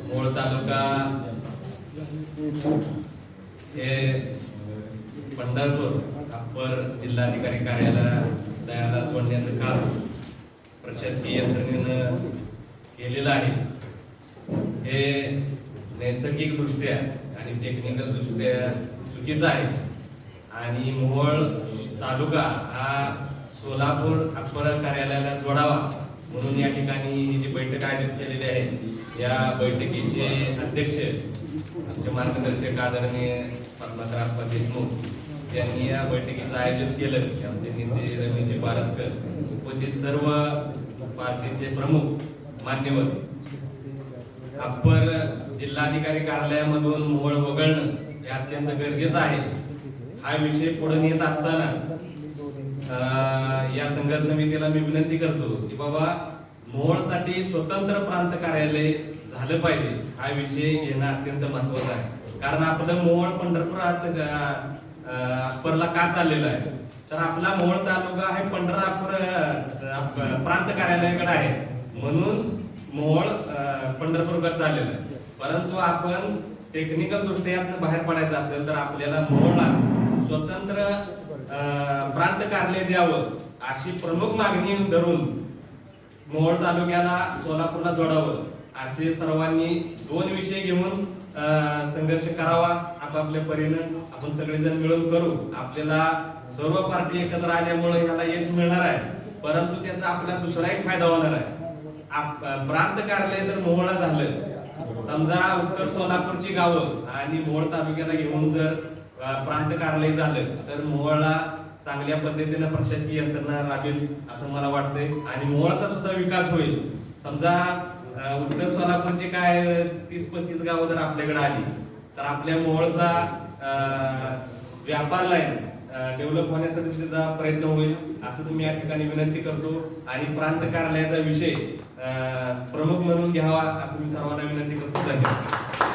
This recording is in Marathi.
मोहोळ तालुका हे पंढरपूर अप्पर जिल्हाधिकारी कार्यालयाला जोडण्याचं काम प्रशासकीय यंत्रणेनं केलेलं आहे. हे नैसर्गिक दृष्ट्या आणि टेक्निकल दृष्ट्या चुकीचं आहे आणि मोहोळ तालुका हा सोलापूर अप्पर कार्यालयाला जोडावा म्हणून या ठिकाणी जी बैठक आयोजित केलेली आहे. या बैठकीचे अध्यक्ष आमचे मार्गदर्शक आदरणीय पद्मनाभ देशमुख यांनी या बैठकीचं आयोजन केलं. आमचे नेते रमेशजी पारसकर, उपस्थित सर्व पार्टीचे प्रमुख मान्यवर, अप्पर जिल्हाधिकारी कार्यालयामधून मोहोळ वगळणं हे अत्यंत गरजेचं आहे. हा विषय पुढे नेत असताना या संघर्ष समितीला मी विनंती करतो की बाबा मोहोळसाठी स्वतंत्र प्रांत कार्यालय झालं पाहिजे. हा विषय घेणं अत्यंत महत्त्वाचा आहे. कारण आपलं मोहोळ पंढरपूर अप्परला का चाललेलं आहे तर आपला मोहोळ तालुका हे पंढरपूर प्रांत कार्यालयाकडे आहे म्हणून मोहोळ पंढरपूरकडे चाललेलं आहे. परंतु आपण टेक्निकल दृष्ट्या बाहेर पडायचं असेल तर आपल्याला मोहोळला स्वतंत्र प्रांत कार्यालय द्यावं अशी प्रमुख मागणी धरून मोहोळ तालुक्याला सोलापूरला जोडावं असे सर्वांनी दोन विषय घेऊन संघर्ष करावा. आपापल्या परीनं आपण सगळेजण मिळून करू. आपल्याला सर्व पार्टी एकत्र आल्यामुळे याला यश मिळणार आहे. परंतु त्याचा आपल्याला दुसरा एक फायदा होणार आहे. प्रांत कार्यालय जर मोहोळला झालं, समजा उत्तर सोलापूरची गावं आणि मोहोळ तालुक्याला घेऊन जर प्रांत कार्यालय झालं तर मोहोळला चांगल्या पद्धतीने प्रशासकीय यंत्रणा राबेल असं मला वाटतंय आणि मोहोळचा सुद्धा विकास होईल. समजा उत्तर सोलापूरची काय 30-35 गावं जर आपल्याकडे आली तर आपल्या मोहोळचा व्यापार लाईन डेव्हलप होण्यासाठी सुद्धा प्रयत्न होईल असं तुम्ही या ठिकाणी विनंती करतो. आणि प्रांत कार्यालयाचा विषय प्रमुख म्हणून घ्यावा असं मी सर्वांना विनंती करतो. धन्यवाद.